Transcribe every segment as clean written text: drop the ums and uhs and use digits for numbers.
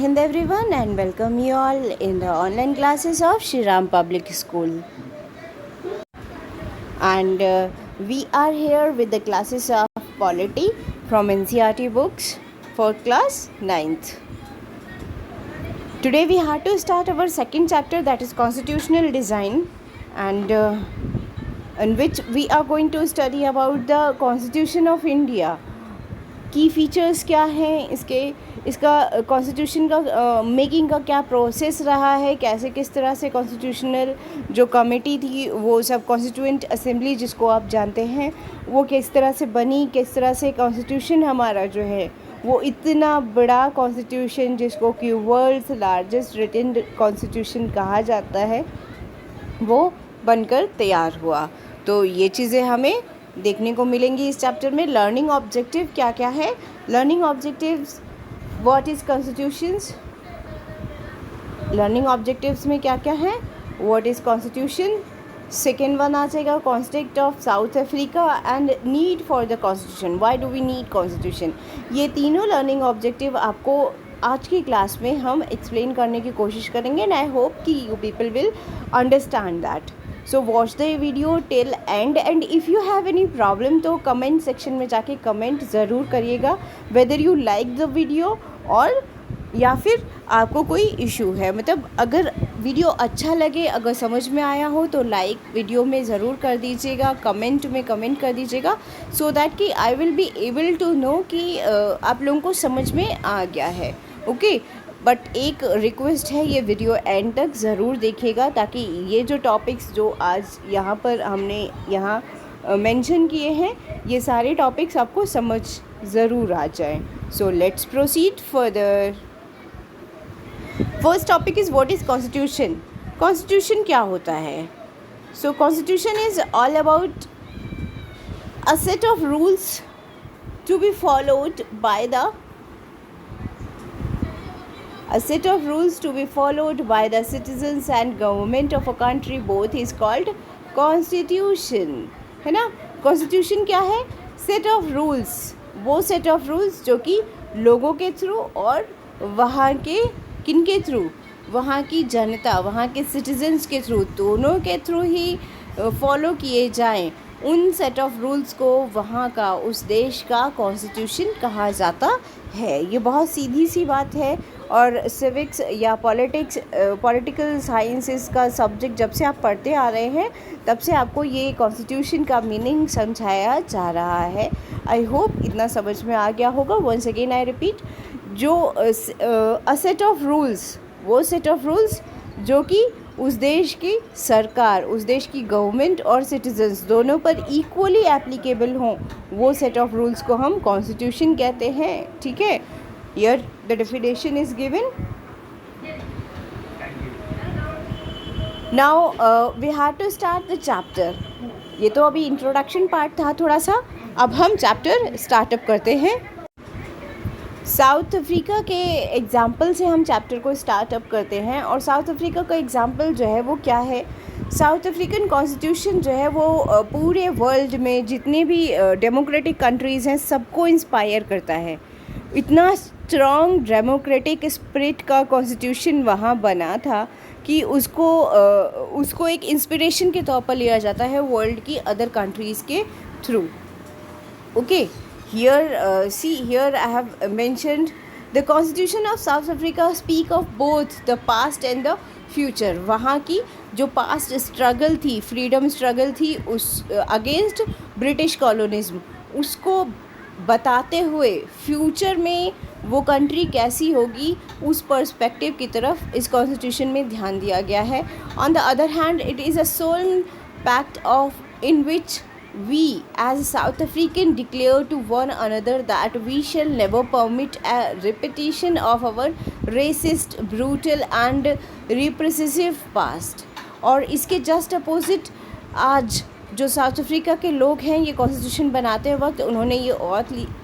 Hind everyone and welcome you all in the online classes of Shri Ram Public School. And we are here with the classes of Polity from NCERT books for class 9th. Today we have to start our second chapter, that is Constitutional Design, and in which we are going to study about the Constitution of India. की features क्या हैं इसका constitution का making का क्या process रहा है, कैसे किस तरह से कॉन्स्टिट्यूशनल जो कमेटी थी वो सब कॉन्स्टिट्यूएंट असेंबली जिसको आप जानते हैं वो किस तरह से बनी, किस तरह से कॉन्स्टिट्यूशन हमारा जो है वो इतना बड़ा कॉन्स्टिट्यूशन जिसको कि वर्ल्ड्स लार्जेस्ट रिटन कॉन्स्टिट्यूशन कहा जाता है वो बनकर तैयार हुआ। तो ये चीज़ें हमें देखने को मिलेंगी इस चैप्टर में। लर्निंग ऑब्जेक्टिव क्या क्या है, learning objectives, what is constitutions, learning objectives में क्या क्या है, what is constitution. Second one आ जाएगा constitute of South Africa and need for the constitution, why do we need constitution. ये तीनों लर्निंग ऑब्जेक्टिव आपको आज की क्लास में हम एक्सप्लेन करने की कोशिश करेंगे एंड आई होप कि you people will understand that. So watch the video till and if you have any problem तो कमेंट सेक्शन में जाके कमेंट ज़रूर करिएगा, whether you like the video और या फिर आपको कोई इशू है। मतलब अगर वीडियो अच्छा लगे, अगर समझ में आया हो तो लाइक वीडियो में ज़रूर कर दीजिएगा, कमेंट में कमेंट कर दीजिएगा, सो दैट कि I will be able to know कि आप लोगों को समझ में आ गया है। ओके बट एक रिक्वेस्ट है, ये वीडियो एंड तक ज़रूर देखिएगा ताकि ये जो टॉपिक्स जो आज यहाँ पर हमने यहाँ मेंशन किए हैं ये सारे टॉपिक्स आपको समझ ज़रूर आ जाए। So let's proceed further. First topic is what is constitution. Constitution क्या होता है? So constitution is all about a set of rules to be followed by the A set of rules to be followed by the citizens and government of a country both is called constitution, है ना। constitution क्या है? set of rules, वो set of rules जो कि लोगों के through और वहाँ के किन के थ्रू, वहाँ की जनता, वहाँ के citizens के थ्रू, दोनों के थ्रू ही फॉलो किए जाएं। उन सेट ऑफ रूल्स को वहाँ का, उस देश का कॉन्स्टिट्यूशन कहा जाता है। ये बहुत सीधी सी बात है और सिविक्स या पॉलिटिकल साइंसेस का सब्जेक्ट जब से आप पढ़ते आ रहे हैं तब से आपको ये कॉन्स्टिट्यूशन का मीनिंग समझाया जा रहा है। आई होप इतना समझ में आ गया होगा। वंस अगेन आई रिपीट, जो अ सेट ऑफ रूल्स, वो सेट ऑफ रूल्स जो कि उस देश की सरकार, उस देश की गवर्नमेंट और सिटीजन्स दोनों पर इक्वली एप्लीकेबल हों, वो सेट ऑफ रूल्स को हम कॉन्स्टिट्यूशन कहते हैं। ठीक है, here the definition is given. Now we have to start the chapter. ये तो अभी इंट्रोडक्शन पार्ट था थोड़ा सा, अब हम चैप्टर स्टार्टअप करते हैं। साउथ अफ्रीका के एग्ज़ाम्पल से हम चैप्टर को स्टार्टअप करते हैं और साउथ अफ्रीका का एग्ज़ाम्पल जो है वो क्या है? साउथ अफ्रीकन कॉन्स्टिट्यूशन जो है वो पूरे वर्ल्ड में जितने भी डेमोक्रेटिक कंट्रीज़ हैं सबको इंस्पायर करता है। इतना स्ट्रॉन्ग डेमोक्रेटिक स्पिरिट का कॉन्स्टिट्यूशन वहाँ बना था कि उसको एक इंस्पिरेशन के तौर पर लिया जाता है वर्ल्ड की अदर कंट्रीज़ के through. Okay, here I have mentioned the constitution of South Africa speak of both the past and the future। वहाँ की जो पास्ट स्ट्रगल थी, फ्रीडम स्ट्रगल थी उस अगेंस्ट ब्रिटिश कॉलोनिज्म, उसको बताते हुए फ्यूचर में वो कंट्री कैसी होगी उस पर्सपेक्टिव की तरफ इस कॉन्स्टिट्यूशन में ध्यान दिया गया है। On the other hand it is a solemn pact of in which we as South African declare to one another that we shall never permit a repetition of our racist, brutal and repressive past। और इसके just opposite आज जो south Africa के लोग हैं ये constitution बनाते वक्त उन्होंने ये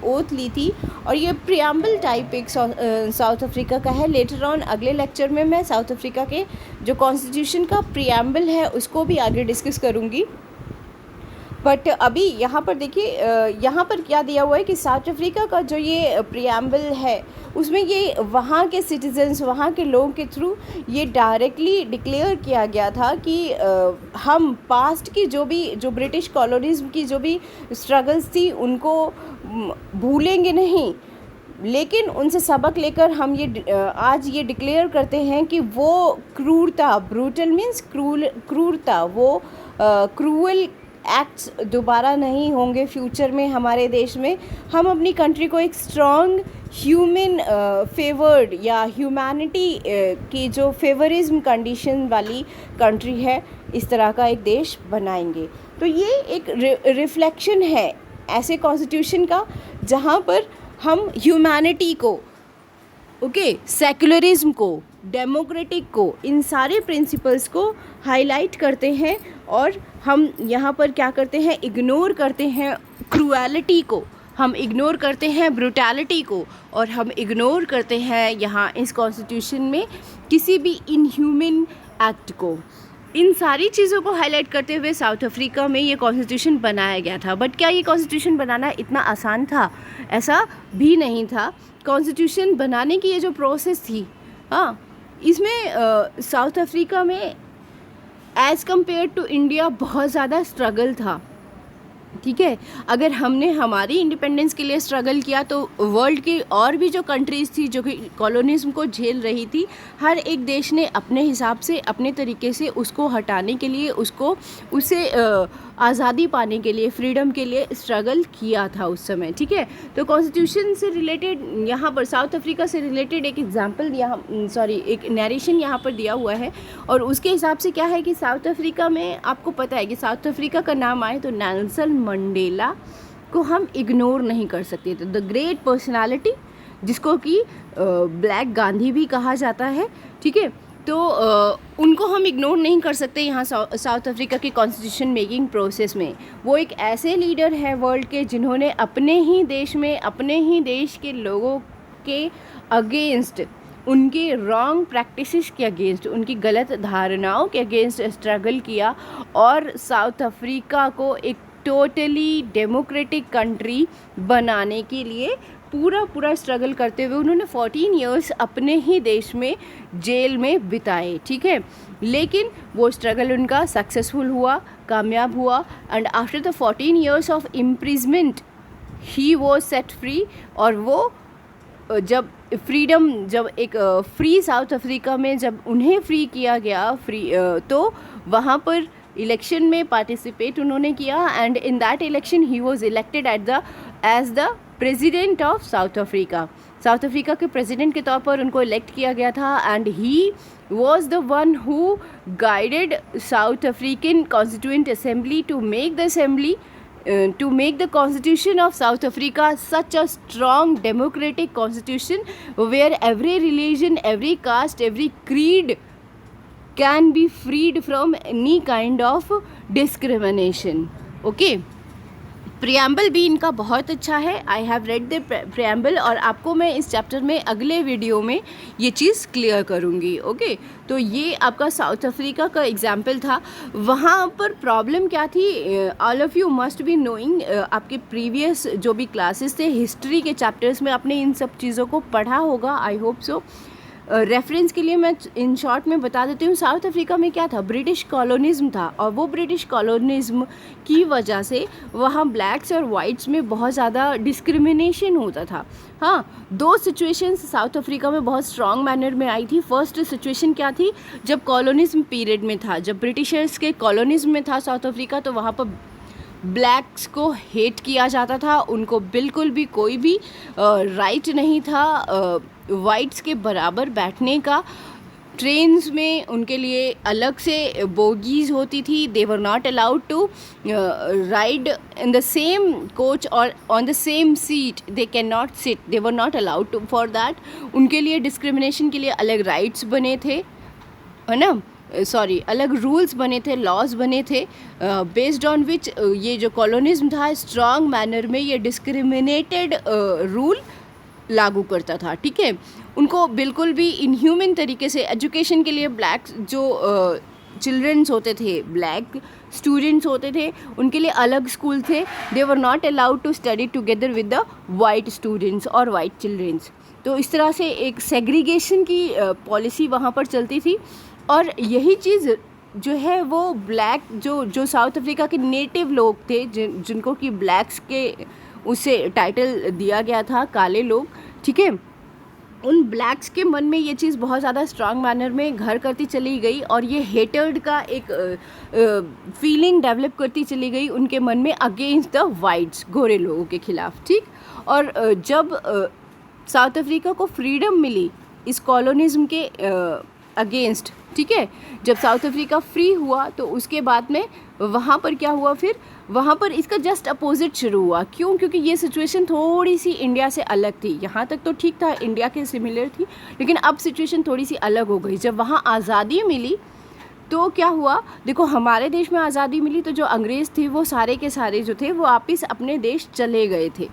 ओथ ली थी और ये प्रियम्बल टाइप एक साउथ अफ्रीका का है। लेटर ऑन अगले लेक्चर में मैं साउथ अफ्रीका के जो कॉन्स्टिट्यूशन का प्रियम्बल है उसको भी आगे डिस्कस करूँगी। बट अभी यहाँ पर देखिए, यहाँ पर क्या दिया हुआ है कि साउथ अफ्रीका का जो ये प्रियम्बल है उसमें ये वहाँ के सिटीजन्स, वहाँ के लोगों के थ्रू ये डायरेक्टली डिक्लेयर किया गया था कि हम पास्ट की जो ब्रिटिश कॉलोनिज़्म की जो भी स्ट्रगल्स थी उनको भूलेंगे नहीं, लेकिन उनसे सबक लेकर हम आज ये डिक्लेयर करते हैं कि वो क्रूरता, ब्रूटल मीन्स क्रूरता, वो क्रूअल एक्ट्स दोबारा नहीं होंगे फ्यूचर में हमारे देश में। हम अपनी कंट्री को एक स्ट्रॉन्ग ह्यूमन फेवर्ड या ह्यूमैनिटी की जो फेवरिज्म कंडीशन वाली कंट्री है, इस तरह का एक देश बनाएंगे। तो ये एक रिफ्लेक्शन है ऐसे कॉन्स्टिट्यूशन का जहाँ पर हम ह्यूमैनिटी को, सेक्युलरिज्म को, डेमोक्रेटिक को, इन सारे प्रिंसिपल्स को हाईलाइट करते हैं और हम यहाँ पर क्या करते हैं, इग्नोर करते हैं क्रूएलिटी को, हम इग्नोर करते हैं ब्रूटैलिटी को, और हम इग्नोर करते हैं यहाँ इस कॉन्स्टिट्यूशन में किसी भी इनह्यूमन एक्ट को। इन सारी चीज़ों को हाईलाइट करते हुए साउथ अफ्रीका में ये कॉन्स्टिट्यूशन बनाया गया था। बट क्या ये कॉन्स्टिट्यूशन बनाना इतना आसान था? ऐसा भी नहीं था। कॉन्स्टिट्यूशन बनाने की ये जो प्रोसेस थी, इसमें साउथ अफ्रीका में एज़ कम्पेयर टू इंडिया बहुत ज़्यादा स्ट्रगल था। ठीक है, अगर हमने हमारी इंडिपेंडेंस के लिए स्ट्रगल किया तो वर्ल्ड की और भी जो कंट्रीज़ थी जो कि कॉलोनिज़्म को झेल रही थी, हर एक देश ने अपने हिसाब से, अपने तरीके से उसको हटाने के लिए, उसे आज़ादी पाने के लिए, फ्रीडम के लिए स्ट्रगल किया था उस समय। ठीक है, तो कॉन्स्टिट्यूशन से रिलेटेड यहाँ पर साउथ अफ्रीका से रिलेटेड एक एग्जाम्पल एक नरेशन यहाँ पर दिया हुआ है, और उसके हिसाब से क्या है कि साउथ अफ्रीका में आपको पता है कि साउथ अफ्रीका का नाम आए तो नेल्सन मंडेला को हम इग्नोर नहीं कर सकते थे। द ग्रेट पर्सनालिटी, जिसको कि ब्लैक गांधी भी कहा जाता है। ठीक है, तो उनको हम इग्नोर नहीं कर सकते यहाँ साउथ अफ्रीका के कॉन्स्टिट्यूशन मेकिंग प्रोसेस में। वो एक ऐसे लीडर है वर्ल्ड के जिन्होंने अपने ही देश में, अपने ही देश के लोगों के अगेंस्ट, उनके रॉन्ग प्रैक्टिसेस के अगेंस्ट, उनकी गलत धारणाओं के अगेंस्ट स्ट्रगल किया और साउथ अफ्रीका को एक टोटली डेमोक्रेटिक कंट्री बनाने के लिए पूरा स्ट्रगल करते हुए उन्होंने 14 इयर्स अपने ही देश में जेल में बिताए। ठीक है, लेकिन वो स्ट्रगल उनका सक्सेसफुल हुआ, कामयाब हुआ, and after the 14 years of imprisonment he was set free. और वो जब एक फ्री साउथ अफ्रीका में जब उन्हें फ्री किया गया, तो वहाँ पर इलेक्शन में पार्टिसिपेट उन्होंने किया, and in that election he was elected as the president of South Africa. South Africa के प्रेसिडेंट के तौर पर उनको इलेक्ट किया गया था, and he was the one who guided South African constituent assembly to make the constitution of South Africa such a strong democratic constitution where every religion, every caste, every creed can be freed from any kind of discrimination. Okay, preamble भी इनका बहुत अच्छा है। I have read the preamble, और आपको मैं इस chapter में अगले वीडियो में ये चीज़ क्लियर करूँगी। ओके, तो ये आपका साउथ अफ्रीका का एग्जाम्पल था। वहाँ पर प्रॉब्लम क्या थी, all of you must be knowing, आपके प्रीवियस जो भी क्लासेस थे हिस्ट्री के चैप्टर्स में आपने इन सब चीज़ों को पढ़ा होगा, आई होप सो। रेफरेंस के लिए मैं इन शॉर्ट में बता देती हूँ। साउथ अफ्रीका में क्या था, ब्रिटिश कॉलोनिज़्म था, और वो ब्रिटिश कॉलोनिज़्म की वजह से वहाँ ब्लैक्स और वाइट्स में बहुत ज़्यादा डिस्क्रिमिनेशन होता था। हाँ, दो सिचुएशंस साउथ अफ्रीका में बहुत स्ट्रॉन्ग मैनर में आई थी। फर्स्ट सिचुएशन क्या थी, जब कॉलोनिज़्म पीरियड में था, जब ब्रिटिशर्स के कॉलोनिज़्म में था साउथ अफ्रीका, तो वहाँ पर ब्लैक्स को हेट किया जाता था, उनको बिल्कुल भी कोई भी राइट नहीं था वाइट्स के बराबर बैठने का। ट्रेन्स में उनके लिए अलग से बोगीज़ होती थी, they were not allowed to ride in the same coach और on the same seat, they can not sit, they were not allowed to for that. उनके लिए डिस्क्रिमिनेशन के लिए अलग राइट्स बने थे, है ना, अलग रूल्स बने थे, लॉज बने थे, बेस्ड ऑन विच ये जो कॉलोनिज़्म था स्ट्रॉन्ग मैनर में ये डिस्क्रिमिनेटेड रूल लागू करता था। ठीक है, उनको बिल्कुल भी इनह्यूमन तरीके से एजुकेशन के लिए ब्लैक्स जो चिल्ड्रंस होते थे, ब्लैक स्टूडेंट्स होते थे, उनके लिए अलग स्कूल थे. They were not allowed to study together with the white students और वाइट चिल्ड्रंस. तो इस तरह से एक सेग्रीगेशन की पॉलिसी वहाँ पर चलती थी. और यही चीज़ जो है वो ब्लैक जो साउथ अफ्रीका के नेटिव लोग थे, जिनको कि ब्लैक्स के उसे टाइटल दिया गया था, काले लोग, ठीक है, उन ब्लैक्स के मन में ये चीज़ बहुत ज़्यादा स्ट्रांग मैनर में घर करती चली गई और ये हेटर्ड का एक फीलिंग डेवलप करती चली गई उनके मन में अगेंस्ट द वाइट्स, गोरे लोगों के खिलाफ. ठीक. और जब साउथ अफ्रीका को फ्रीडम मिली इस कॉलोनिज्म के अगेंस्ट, ठीक है, जब साउथ अफ्रीका फ्री हुआ तो उसके बाद में वहाँ पर क्या हुआ, फिर वहाँ पर इसका जस्ट अपोजिट शुरू हुआ. क्यों? क्योंकि ये सिचुएशन थोड़ी सी इंडिया से अलग थी. यहाँ तक तो ठीक था, इंडिया के सिमिलर थी, लेकिन अब सिचुएशन थोड़ी सी अलग हो गई. जब वहाँ आज़ादी मिली तो क्या हुआ, देखो हमारे देश में आज़ादी मिली तो जो अंग्रेज़ थे वो सारे के सारे जो थे वो वापस अपने देश चले गए थे.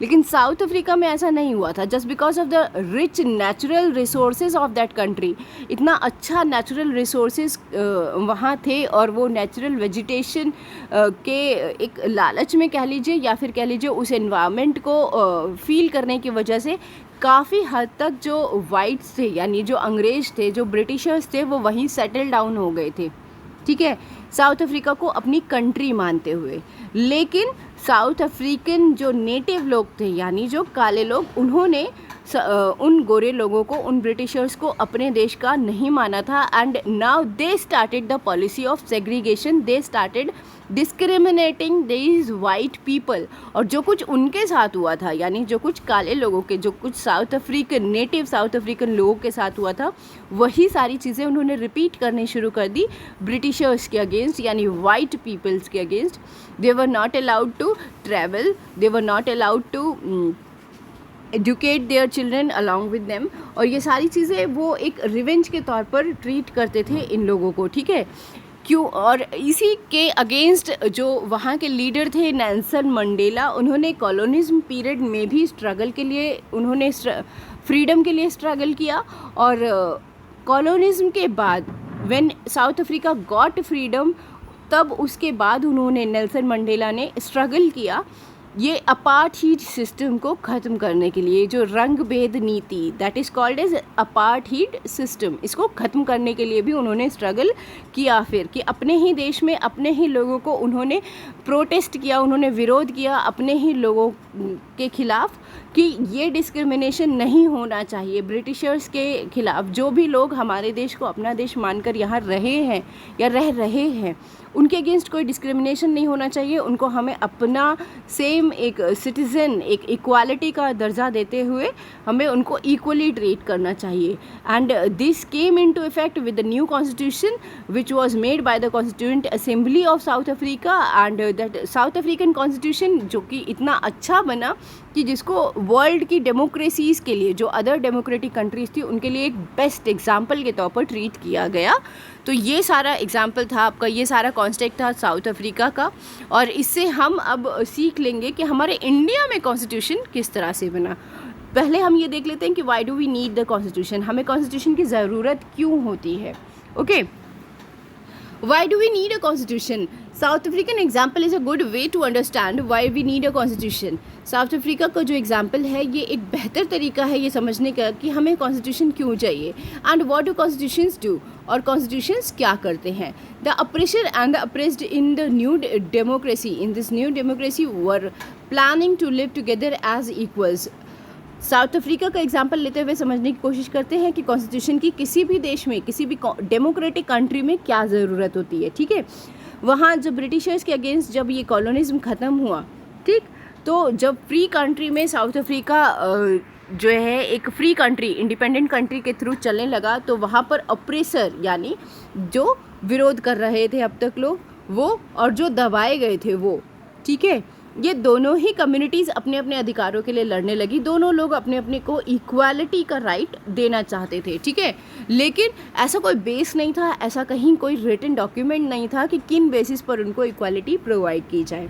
लेकिन साउथ अफ्रीका में ऐसा नहीं हुआ था. Just because of the rich natural resources of that country, इतना अच्छा नेचुरल रिसोर्सेज वहाँ थे और वो नेचुरल वेजिटेशन के एक लालच में कह लीजिए या फिर कह लीजिए उस एनवायरनमेंट को फील करने की वजह से काफ़ी हद तक जो वाइट्स थे यानी जो अंग्रेज़ थे, जो ब्रिटिशर्स थे, वो वहीं सेटल डाउन हो गए थे. ठीक है, साउथ अफ्रीका को अपनी कंट्री मानते हुए. लेकिन साउथ अफ्रीकन जो नेटिव लोग थे यानी जो काले लोग, उन्होंने उन गोरे लोगों को, उन ब्रिटिशर्स को अपने देश का नहीं माना था. And now they started the policy of segregation. They started discriminating these white people. और जो कुछ उनके साथ हुआ था यानी जो कुछ काले लोगों के, जो कुछ south African native south African लोगों के साथ हुआ था, वही सारी चीज़ें उन्होंने रिपीट करनी शुरू कर दी ब्रिटिशर्स के अगेंस्ट यानी वाइट पीपल्स के against. They were not allowed to travel, they were not allowed to educate their children along with them. और ये सारी चीज़ें वो एक रिवेंज के तौर पर ट्रीट करते थे इन लोगों को. ठीक है, क्यों? और इसी के अगेंस्ट जो वहाँ के लीडर थे नेल्सन मंडेला, उन्होंने कॉलोनिज्म पीरियड में भी स्ट्रगल के लिए, उन्होंने फ्रीडम के लिए स्ट्रगल किया. और कॉलोनिज्म के बाद when south Africa got freedom, तब उसके बाद उन्होंने, नेल्सन मंडेला ने स्ट्रगल किया ये अपार्थीड सिस्टम को ख़त्म करने के लिए. जो रंग भेद नीति, that is called as apartheid system, इसको ख़त्म करने के लिए भी उन्होंने स्ट्रगल किया. फिर कि अपने ही देश में अपने ही लोगों को उन्होंने प्रोटेस्ट किया, उन्होंने विरोध किया अपने ही लोगों के खिलाफ कि ये डिस्क्रिमिनेशन नहीं होना चाहिए ब्रिटिशर्स के खिलाफ. जो भी लोग हमारे देश को अपना देश मानकर यहाँ रहे हैं या रह रहे हैं, उनके अगेंस्ट कोई डिस्क्रिमिनेशन नहीं होना चाहिए. उनको हमें अपना सेम एक सिटीज़न, एक इक्वालिटी का दर्जा देते हुए हमें उनको इक्वली ट्रीट करना चाहिए. And this came into effect with the new constitution which was made by the constituent assembly of South Africa. And that south African constitution जो कि इतना अच्छा बना कि जिसको वर्ल्ड की डेमोक्रेसीज़ के लिए, जो अदर डेमोक्रेटिक कंट्रीज़ थी, उनके लिए एक बेस्ट एग्जाम्पल के तौर पर ट्रीट किया गया. तो ये सारा एग्जाम्पल था आपका, ये सारा कॉन्टेक्स्ट था साउथ अफ्रीका का. और इससे हम अब सीख लेंगे कि हमारे इंडिया में कॉन्स्टिट्यूशन किस तरह से बना. पहले हम ये देख लेते हैं कि why do we need the constitution, हमें कॉन्स्टिट्यूशन की ज़रूरत क्यों होती है. Okay, why do we need a constitution? South African example is a good way to understand why we need a constitution. South Africa का जो एग्जाम्पल है ये एक बेहतर तरीका है ये समझने का कि हमें कॉन्स्टिट्यूशन क्यों चाहिए. And what do constitutions do, और कॉन्स्टिट्यूशंस क्या करते हैं. The oppressor and the oppressed in the new democracy, in this new democracy were planning to live together as equals. South Africa का एग्जाम्पल लेते हुए समझने की कोशिश करते हैं कि कॉन्स्टिट्यूशन की किसी भी देश में, किसी भी डेमोक्रेटिक कंट्री में क्या ज़रूरत होती है. ठीक है, वहाँ जब ब्रिटिशर्स के अगेंस्ट जब ये कॉलोनिज्म ख़त्म हुआ, ठीक, तो जब फ्री कंट्री में साउथ अफ्रीका जो है एक फ्री कंट्री, इंडिपेंडेंट कंट्री के थ्रू चलने लगा, तो वहाँ पर अप्रेसर यानी जो विरोध कर रहे थे अब तक लोग, वो और जो दबाए गए थे वो, ठीक है, ये दोनों ही कम्युनिटीज़ अपने अपने अधिकारों के लिए लड़ने लगी. दोनों लोग अपने अपने को इक्वालिटी का राइट देना चाहते थे. ठीक है, लेकिन ऐसा कोई बेस नहीं था, ऐसा कहीं कोई रिटन डॉक्यूमेंट नहीं था कि किन बेसिस पर उनको इक्वालिटी प्रोवाइड की जाए.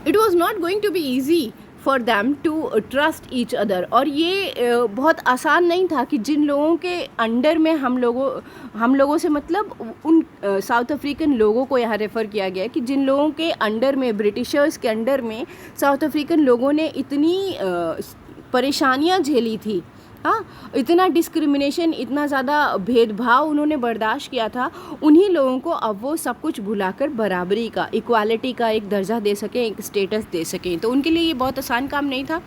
It was not going to be easy for them to trust each other. और ये बहुत आसान नहीं था कि जिन लोगों के अंडर में हम लोगों से मतलब उन साउथ अफ्रीकन लोगों को यहाँ रेफ़र किया गया कि जिन लोगों के अंडर में, ब्रिटिशर्स के अंडर में साउथ अफ्रीकन लोगों ने इतनी परेशानियाँ झेली थी, हाँ, इतना डिस्क्रिमिनेशन, इतना ज़्यादा भेदभाव उन्होंने बर्दाश्त किया था, उन्हीं लोगों को अब वो सब कुछ भुलाकर बराबरी का, इक्वालिटी का एक दर्जा दे सकें, एक स्टेटस दे सकें। तो उनके लिए ये बहुत आसान काम नहीं था।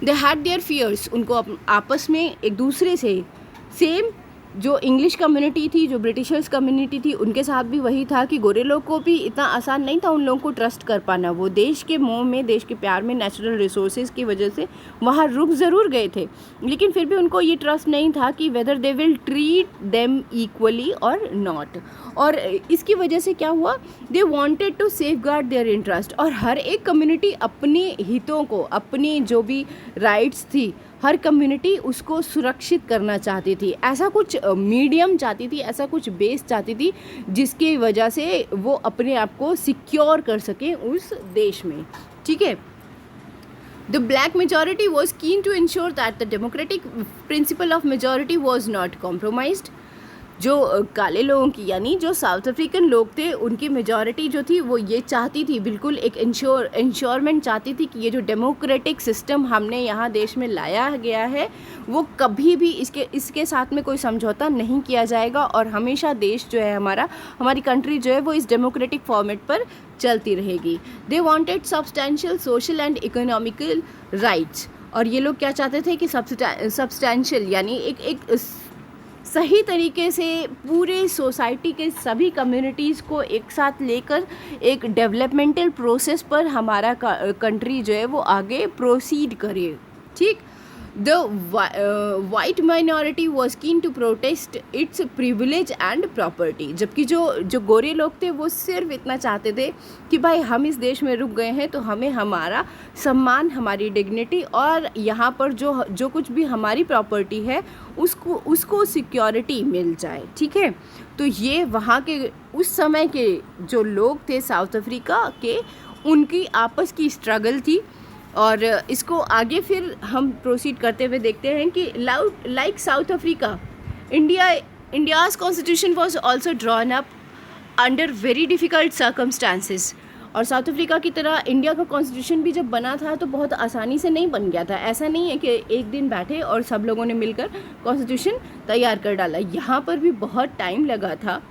दे हैड देयर फियर्स, उनको आपस में एक दूसरे से सेम, जो इंग्लिश कम्युनिटी थी, जो ब्रिटिशर्स कम्युनिटी थी, उनके साथ भी वही था कि गोरे लोग को भी इतना आसान नहीं था उन लोगों को ट्रस्ट कर पाना। वो देश के मोह में, देश के प्यार में, नेचुरल रिसोर्सेज की वजह से वहाँ रुक ज़रूर गए थे, लेकिन फिर भी उनको ये ट्रस्ट नहीं था कि whether they will treat them equally और नॉट। और इसकी वजह से क्या हुआ, they wanted to safeguard their interest. और हर एक कम्युनिटी अपने हितों को, अपनी जो भी राइट्स थी, हर कम्युनिटी उसको सुरक्षित करना चाहती थी। ऐसा कुछ मीडियम चाहती थी, ऐसा कुछ बेस चाहती थी जिसकी वजह से वो अपने आप को सिक्योर कर सकें उस देश में, ठीक है। The black majority was keen to ensure that the democratic principle of majority was not compromised. जो काले लोगों की, यानी जो साउथ अफ्रीकन लोग थे, उनकी मेजॉरिटी जो थी वो ये चाहती थी, बिल्कुल एक इंश्योरमेंट चाहती थी कि ये जो डेमोक्रेटिक सिस्टम हमने यहाँ देश में लाया गया है वो कभी भी इसके साथ में कोई समझौता नहीं किया जाएगा, और हमेशा देश जो है हमारी कंट्री जो है वो इस डेमोक्रेटिक फॉर्मेट पर चलती रहेगी। They wanted substantial social and economical rights. और ये लोग क्या चाहते थे कि सब्सटेंशियल यानी एक सही तरीके से पूरे सोसाइटी के सभी कम्युनिटीज़ को एक साथ लेकर एक डेवलपमेंटल प्रोसेस पर हमारा कंट्री जो है वो आगे प्रोसीड करे, ठीक। The white minority was keen to protest its privilege and property. जबकि जो गोरे लोग थे वो सिर्फ इतना चाहते थे कि भाई हम इस देश में रुक गए हैं तो हमें हमारा सम्मान, हमारी डिग्निटी और यहाँ पर जो कुछ भी हमारी प्रॉपर्टी है उसको सिक्योरिटी मिल जाए, ठीक है। तो ये वहाँ के उस समय के जो लोग थे साउथ अफ्रीका के, उनकी आपस की स्ट्रगल थी। और इसको आगे फिर हम प्रोसीड करते हुए देखते हैं कि like south Africa, India's constitution was also drawn up under very difficult circumstances. और साउथ अफ्रीका की तरह इंडिया का कॉन्स्टिट्यूशन भी जब बना था तो बहुत आसानी से नहीं बन गया था। ऐसा नहीं है कि एक दिन बैठे और सब लोगों ने मिलकर कॉन्स्टिट्यूशन तैयार कर डाला। यहाँ पर भी बहुत टाइम लगा था,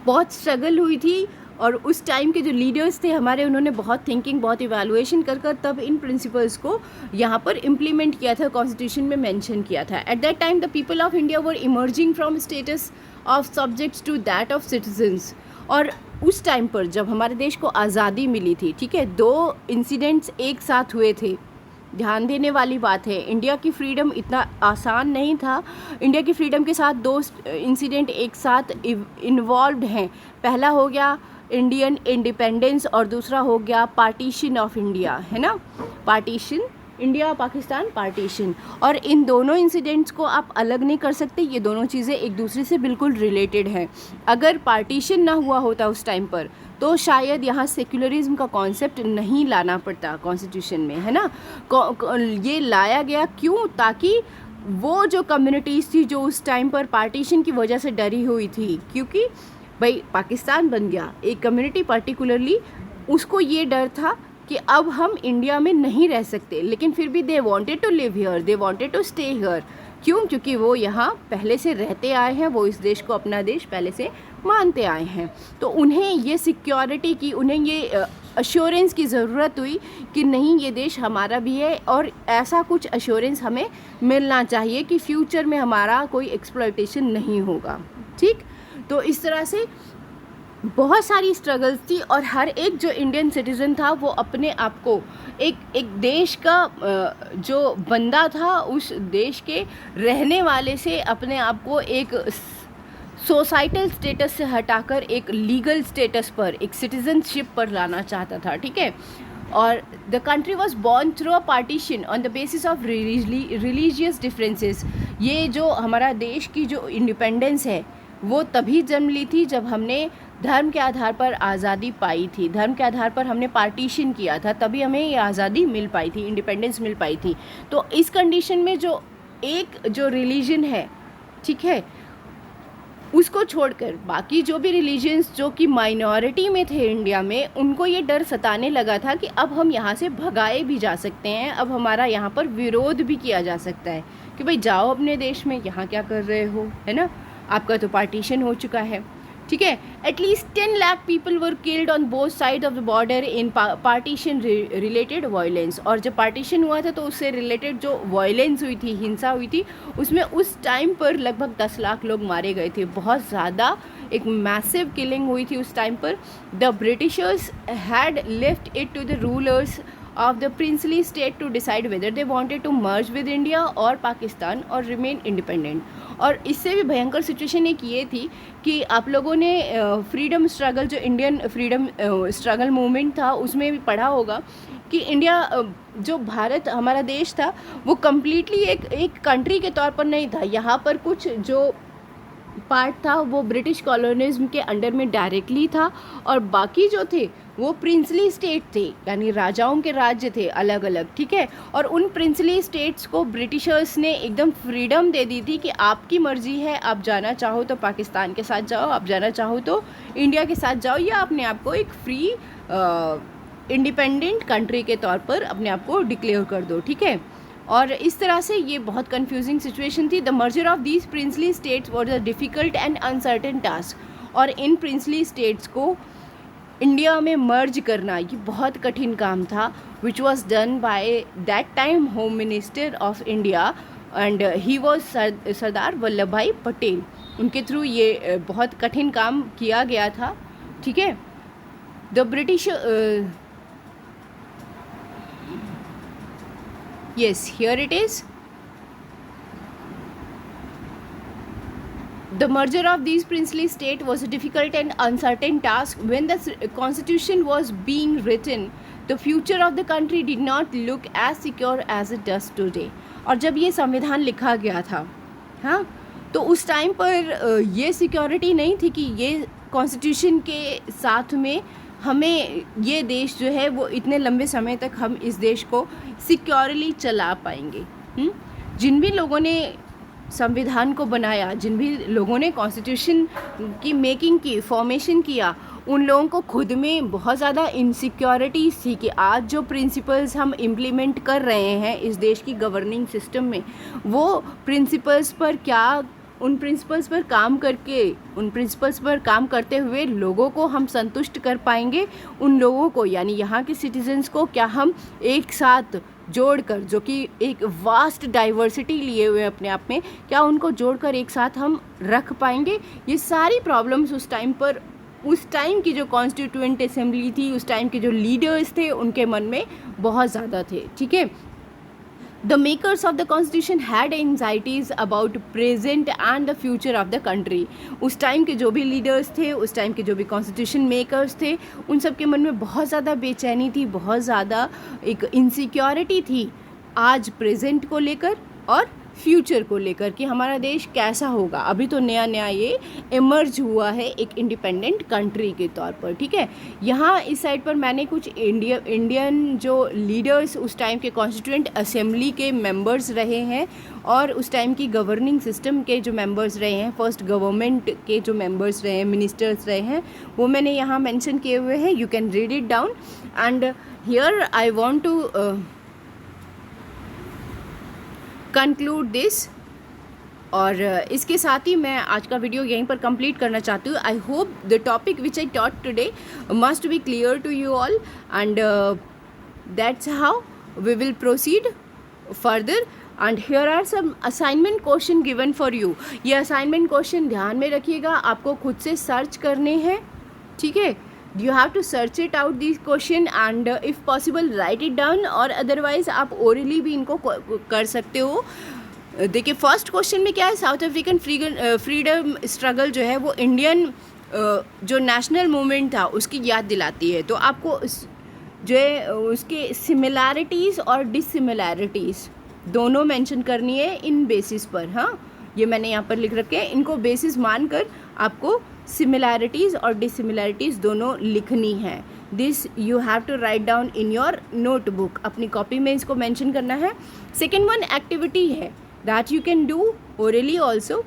बहुत स्ट्रगल हुई थी। और उस टाइम के जो लीडर्स थे हमारे, उन्होंने बहुत थिंकिंग, बहुत इवैल्यूएशन कर तब इन प्रिंसिपल्स को यहाँ पर इम्प्लीमेंट किया था, कॉन्स्टिट्यूशन में मेंशन किया था। At that time the people of India were emerging from status of subjects to that of citizens. और उस टाइम पर जब हमारे देश को आज़ादी मिली थी, ठीक है, 2 इंसिडेंट्स एक साथ हुए थे। ध्यान देने वाली बात है, इंडिया की फ्रीडम इतना आसान नहीं था। इंडिया की फ्रीडम के साथ 2 इंसिडेंट एक साथ इन्वॉल्व्ड हैं। पहला हो गया इंडियन इंडिपेंडेंस और दूसरा हो गया पार्टीशन ऑफ इंडिया, है ना, पार्टीशन, इंडिया पाकिस्तान पार्टीशन। और इन दोनों इंसिडेंट्स को आप अलग नहीं कर सकते, ये दोनों चीज़ें एक दूसरे से बिल्कुल रिलेटेड हैं। अगर पार्टीशन ना हुआ होता उस टाइम पर तो शायद यहाँ सेक्युलरिज्म का कॉन्सेप्ट नहीं लाना पड़ता कॉन्स्टिट्यूशन में, है ना। ये लाया गया क्यों, ताकि वो जो कम्युनिटीज़ थी जो उस टाइम पर पार्टीशन की वजह से डरी हुई थी, क्योंकि भाई पाकिस्तान बन गया, एक कम्युनिटी पर्टिकुलरली उसको ये डर था कि अब हम इंडिया में नहीं रह सकते, लेकिन फिर भी they wanted to live here, they wanted to stay here. क्यों? क्योंकि वो यहाँ पहले से रहते आए हैं, वो इस देश को अपना देश पहले से मानते आए हैं। तो उन्हें ये सिक्योरिटी की, उन्हें ये अश्योरेंस की ज़रूरत हुई कि नहीं, ये देश हमारा भी है और ऐसा कुछ अश्योरेंस हमें मिलना चाहिए कि फ्यूचर में हमारा कोई एक्सप्लॉयटेशन नहीं होगा, ठीक। तो इस तरह से बहुत सारी स्ट्रगल्स थी और हर एक जो इंडियन सिटीज़न था वो अपने आप को एक देश का जो बंदा था, उस देश के रहने वाले से अपने आप को एक सोसाइटल स्टेटस से हटाकर एक लीगल स्टेटस पर, एक सिटीजनशिप पर लाना चाहता था, ठीक है। और the country was born through a partition on the basis of religious differences. ये जो हमारा देश की जो इंडिपेंडेंस है वो तभी जन्म ली थी जब हमने धर्म के आधार पर आज़ादी पाई थी, धर्म के आधार पर हमने पार्टीशन किया था, तभी हमें ये आज़ादी मिल पाई थी, इंडिपेंडेंस मिल पाई थी। तो इस कंडीशन में जो रिलीजन है, ठीक है, उसको छोड़कर बाकी जो भी रिलीजन्स जो कि माइनॉरिटी में थे इंडिया में, उनको ये डर सताने लगा था कि अब हम यहाँ से भगाए भी जा सकते हैं, अब हमारा यहाँ पर विरोध भी किया जा सकता है कि भाई जाओ अपने देश में, यहाँ क्या कर रहे हो, है ना, आपका तो पार्टीशन हो चुका है, ठीक है। At least 10 lakh people were killed on both side of the border in partition related violence. और जब पार्टीशन हुआ था तो उससे रिलेटेड जो वायलेंस हुई थी, हिंसा हुई थी, उसमें उस टाइम पर लगभग 10 लाख लोग मारे गए थे। बहुत ज़्यादा एक मैसिव किलिंग हुई थी उस टाइम पर। The Britishers had left it to the rulers of the princely state to decide whether they wanted to merge with India और पाकिस्तान और remain independent। और इससे भी भयंकर सिचुएशन एक ये थी कि आप लोगों ने फ्रीडम स्ट्रगल, जो इंडियन फ्रीडम स्ट्रगल मूवमेंट था, उसमें भी पढ़ा होगा कि इंडिया, जो भारत हमारा देश था, वो कम्प्लीटली एक कंट्री के तौर पर नहीं था। यहाँ पर कुछ जो पार्ट था वो ब्रिटिश कॉलोनिज्म के अंडर में डायरेक्टली था, और बाकी जो थे वो प्रिंसली स्टेट थे, यानी राजाओं के राज्य थे अलग अलग, ठीक है। और उन प्रिंसली स्टेट्स को ब्रिटिशर्स ने एकदम फ्रीडम दे दी थी कि आपकी मर्ज़ी है, आप जाना चाहो तो पाकिस्तान के साथ जाओ, आप जाना चाहो तो इंडिया के साथ जाओ, या अपने आप को एक फ्री इंडिपेंडेंट कंट्री के तौर पर अपने आप को डिक्लेयर कर दो, ठीक है। और इस तरह से ये बहुत कंफ्यूजिंग सिचुएशन थी। The merger of these princely states was a difficult and uncertain task. और इन प्रिंसली स्टेट्स को इंडिया में मर्ज करना ये बहुत कठिन काम था, which was done by that time home minister of India, and he was Sardar Vallabh Bhai Patel. उनके थ्रू ये बहुत कठिन काम किया गया था, ठीक है। The British yes, here it is. The merger of these princely states was a difficult and uncertain task. When the constitution was being written, the future of the country did not look as secure as it does today. और जब ये संविधान लिखा गया था, हाँ, तो उस टाइम पर ये सिक्योरिटी नहीं थी कि ये कॉन्स्टिट्यूशन के साथ में हमें ये देश जो है वो इतने लंबे समय तक हम इस देश को सिक्योरली चला पाएंगे। जिन भी लोगों ने संविधान को बनाया, जिन भी लोगों ने कॉन्स्टिट्यूशन की मेकिंग की, फॉर्मेशन किया, उन लोगों को खुद में बहुत ज़्यादा इनसिक्योरिटीज़ थी कि आज जो प्रिंसिपल्स हम इम्प्लीमेंट कर रहे हैं इस देश की गवर्निंग सिस्टम में, वो प्रिंसिपल्स पर क्या, उन प्रिंसिपल्स पर काम करके, उन प्रिंसिपल्स पर काम करते हुए लोगों को हम संतुष्ट कर पाएंगे, उन लोगों को यानी यहाँ के सिटीजन्स को क्या हम एक साथ जोड़कर, जो कि एक वास्ट डाइवर्सिटी लिए हुए अपने आप में, क्या उनको जोड़कर एक साथ हम रख पाएंगे। ये सारी प्रॉब्लम्स उस टाइम पर, उस टाइम की जो कॉन्स्टिट्यूएंट असेंबली थी, उस टाइम के जो लीडर्स थे, उनके मन में बहुत ज़्यादा थे, ठीक है। The makers of the constitution had anxieties about present and the future of the country. उस टाइम के जो भी लीडर्स थे, उस टाइम के जो भी कॉन्स्टिट्यूशन मेकर्स थे, उन सब के मन में बहुत ज़्यादा बेचैनी थी, बहुत ज़्यादा एक इनसिक्योरिटी थी आज प्रेजेंट को लेकर और फ्यूचर को लेकर कि हमारा देश कैसा होगा। अभी तो नया नया ये इमर्ज हुआ है एक इंडिपेंडेंट कंट्री के तौर पर, ठीक है। यहाँ इस साइड पर मैंने कुछ इंडियन जो लीडर्स उस टाइम के कॉन्स्टिट्यूएंट असेंबली के मेंबर्स रहे हैं और उस टाइम की गवर्निंग सिस्टम के जो मेंबर्स रहे हैं, फर्स्ट गवर्नमेंट के जो मेंबर्स रहे हैं, मिनिस्टर्स रहे हैं, वो मैंने यहाँ मेंशन किए हुए हैं। You can read it down and here I want to conclude this. और इसके साथ ही मैं आज का वीडियो यहीं पर कंप्लीट करना चाहती हूँ। I hope the topic which I taught today must be clear to you all and that's how we will proceed further. And here are some assignment question given for you. ये assignment question ध्यान में रखिएगा, आपको खुद से search करने हैं, ठीक है। You have to search it out these question and if possible write it down, और अदरवाइज आप ओरली भी इनको कर सकते हो। देखिए फर्स्ट क्वेश्चन में क्या है, साउथ अफ्रीकन फ्रीडम स्ट्रगल जो है वो इंडियन जो नेशनल मूवमेंट था उसकी याद दिलाती है। तो आपको जो है उसके सिमिलैरिटीज़ और डिससिमिलैरिटीज़ दोनों मेंशन करनी है इन बेसिस पर, हाँ। ये मैंने यहाँ पर लिख रखे हैं, इनको बेसिस मानकर आपको सिमिलैरिटीज़ और डिसिमिलैरिटीज़ दोनों लिखनी है। This you have to write down in your notebook, अपनी कॉपी में इसको मेंशन करना है। सेकेंड वन एक्टिविटी है that you can do orally also.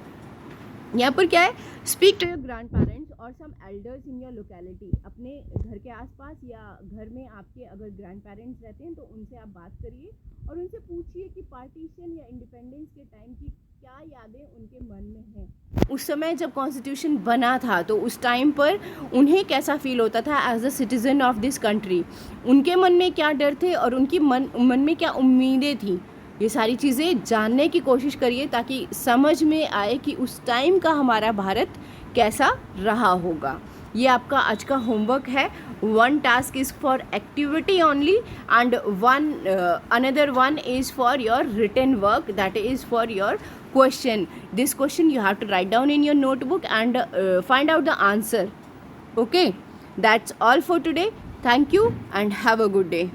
यहाँ पर क्या है, speak to your grandparents और some elders in your locality. अपने घर के आसपास या घर में आपके अगर ग्रैंड पेरेंट्स रहते हैं तो उनसे आप बात करिए और उनसे पूछिए कि पार्टीशन या इंडिपेंडेंस के टाइम की क्या यादें उनके मन में हैं। उस समय जब कॉन्स्टिट्यूशन बना था तो उस टाइम पर उन्हें कैसा फील होता था as a citizen of this country, उनके मन में क्या डर थे और उनकी मन में क्या उम्मीदें थी। ये सारी चीज़ें जानने की कोशिश करिए ताकि समझ में आए कि उस टाइम का हमारा भारत कैसा रहा होगा। ये आपका आज का होमवर्क है। One task is for activity only and another one is for your written work, that is for your question. This question you have to write down in your notebook and find out the answer. Okay, that's all for today. Thank you and have a good day.